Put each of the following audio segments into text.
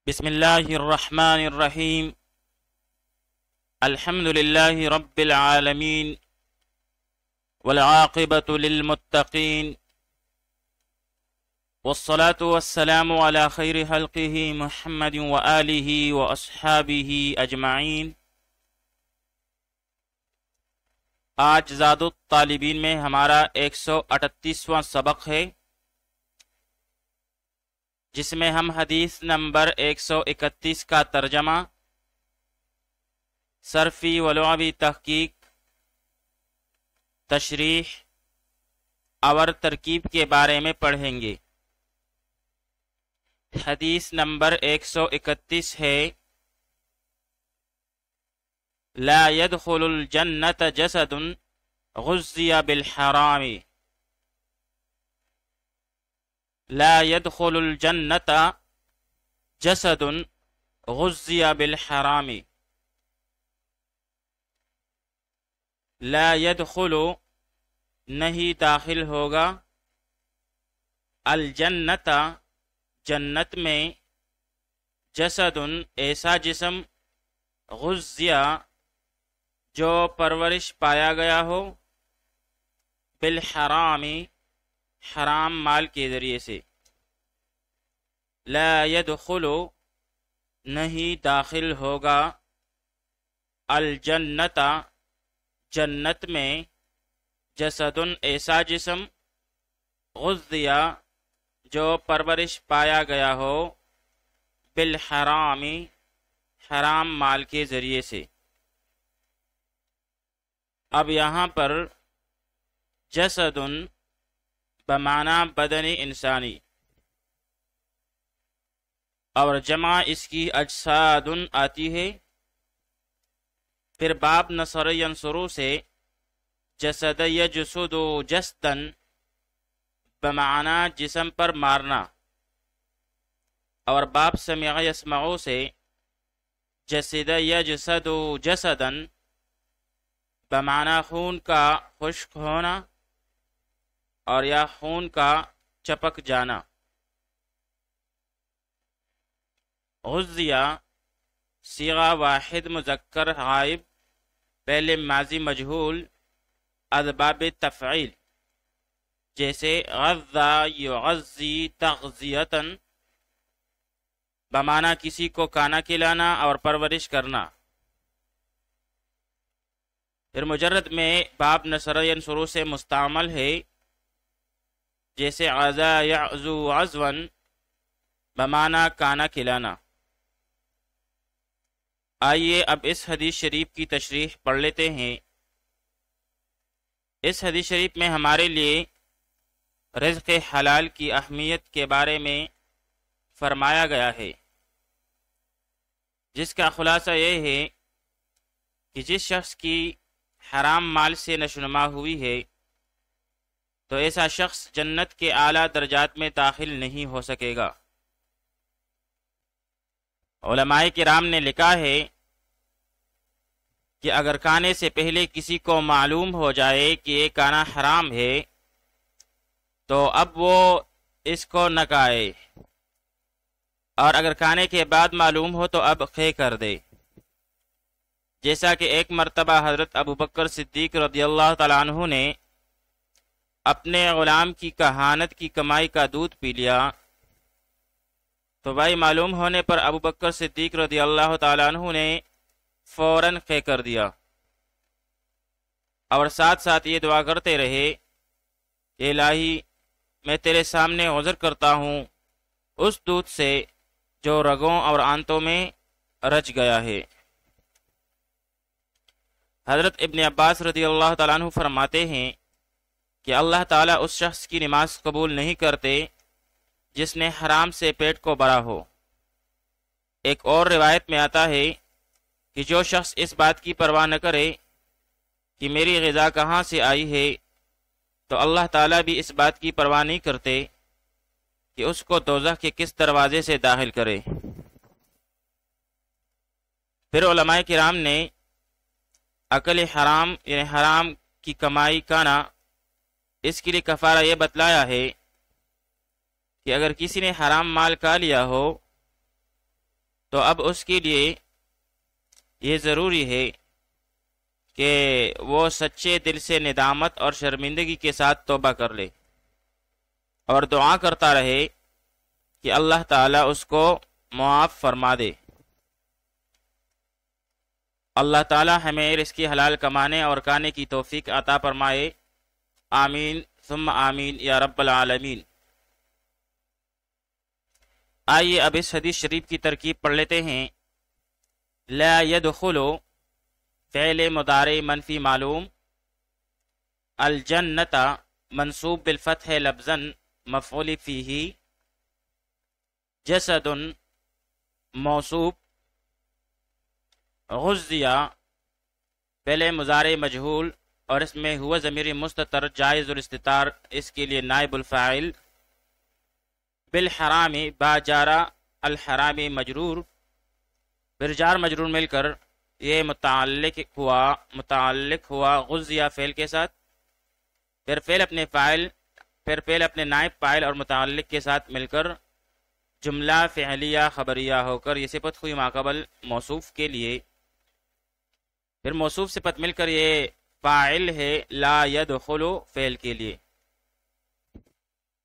بسم اللہ الرحمن الرحیم الحمد للہ رب العالمین والعاقبۃ للمتقین والصلاة والسلام على خیر خلقہ محمد وآلہ واصحابہ اجمعین۔ آج زاد الطالبین میں ہمارا 138واں سبق ہے، جس میں ہم حدیث نمبر 131 کا ترجمہ، صرفی و لغوی تحقیق، تشریح اور ترکیب کے بارے میں پڑھیں گے۔ حدیث نمبر 131 ہے: لا يدخل الجنة جسد غذي بالحرام۔ لا يدخل الجنة جسد غذي بالحرام۔ لا يدخل نہیں داخل ہوگا، الجنت جنت میں، جسد ایسا جسم، غذی جو پرورش پایا گیا ہو، بالحرام حرام مال کے ذریعے سے۔ لا يدخل نہیں داخل ہوگا، الجنت جنت میں، جسد ایسا جسم، غذی جو پرورش پایا گیا ہو، بالحرام حرام مال کے ذریعے سے۔ اب یہاں پر جسد بمعنی بدن انسانی، اور جمع اس کی اجساد آتی ہے۔ پھر باب نصر ینصرو سے جسد یجسد جسدن بمعنی جسم پر مارنا، اور باب سمع یسمعو سے جسد یجسد جسدن بمعنی خون کا خشک ہونا اور یا خون کا چپک جانا۔ غذیہ صیغہ واحد مذکر غائب، پہلے ماضی مجہول، اسباب تفعیل، جیسے غذا یغذی تغذیتاً بمعنی کسی کو کھانا کھلانا اور پرورش کرنا۔ پھر مجرد میں باب نصر ینصرو سے مستعمل ہے، جیسے عزا یعزو عزوا بمعنی کھانا کھلانا۔ آئیے اب اس حدیث شریف کی تشریح پڑھ لیتے ہیں۔ اس حدیث شریف میں ہمارے لیے رزق حلال کی اہمیت کے بارے میں فرمایا گیا ہے، جس کا خلاصہ یہ ہے کہ جس شخص کی حرام مال سے نشوونما ہوئی ہے تو ایسا شخص جنت کے اعلیٰ درجات میں داخل نہیں ہو سکے گا۔ علماء کرام نے لکھا ہے کہ اگر کھانے سے پہلے کسی کو معلوم ہو جائے کہ یہ کھانا حرام ہے تو اب وہ اس کو نہ کھائے، اور اگر کھانے کے بعد معلوم ہو تو اب خے کر دے، جیسا کہ ایک مرتبہ حضرت ابوبکر صدیق رضی اللہ تعالیٰ عنہ نے اپنے غلام کی کہانت کی کمائی کا دودھ پی لیا، تو بھائی معلوم ہونے پر ابوبکر صدیق رضی اللہ تعالیٰ عنہ نے فوراً خے کر دیا، اور ساتھ ساتھ یہ دعا کرتے رہے کہ الہی میں تیرے سامنے عذر کرتا ہوں اس دودھ سے جو رگوں اور آنتوں میں رچ گیا ہے۔ حضرت ابن عباس رضی اللہ تعالیٰ عنہ فرماتے ہیں کہ اللہ تعالیٰ اس شخص کی نماز قبول نہیں کرتے جس نے حرام سے پیٹ کو بھرا ہو۔ ایک اور روایت میں آتا ہے کہ جو شخص اس بات کی پرواہ نہ کرے کہ میری غذا کہاں سے آئی ہے، تو اللہ تعالیٰ بھی اس بات کی پرواہ نہیں کرتے کہ اس کو دوزخ کے کس دروازے سے داخل کرے۔ پھر علماء کرام نے اکل حرام یعنی حرام کی کمائی کھانا، اس کے لیے کفارہ یہ بتلایا ہے کہ اگر کسی نے حرام مال کھا لیا ہو تو اب اس کے لیے یہ ضروری ہے کہ وہ سچے دل سے ندامت اور شرمندگی کے ساتھ توبہ کر لے اور دعا کرتا رہے کہ اللہ تعالیٰ اس کو معاف فرما دے۔ اللہ تعالیٰ ہمیں رزق حلال کمانے اور کھانے کی توفیق عطا فرمائے، آمین ثم آمین یا رب العالمین۔ آئیے اب اس حدیث شریف کی ترکیب پڑھ لیتے ہیں۔ لا يدخل فعل مضارع منفی معلوم، الجنت منصوب بالفتح لفظا مفعول فیہ، جسد موصوب، غزیہ پہلے مضارع مجہول اور اس میں ہوا ضمیر مستتر جائز الاستتار، اس کے لیے نائب الفاعل، بالحرام با جارہ الحرام مجرور، پھر جار مجرور مل کر یہ متعلق ہوا غزیہ فعل کے ساتھ، پھر فعل اپنے نائب فاعل اور متعلق کے ساتھ مل کر جملہ فعلیہ خبریہ ہو کر یہ صفت ہوئی ماقبل موصوف کے لیے، پھر موصوف صفت مل کر یہ فاعل ہے لا يدخل فعل کے لیے،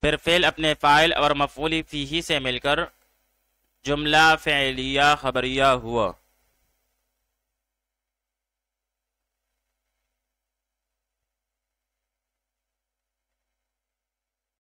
پھر فعل اپنے فاعل اور مفعول فیہ سے مل کر جملہ فعلیہ خبریہ ہوا۔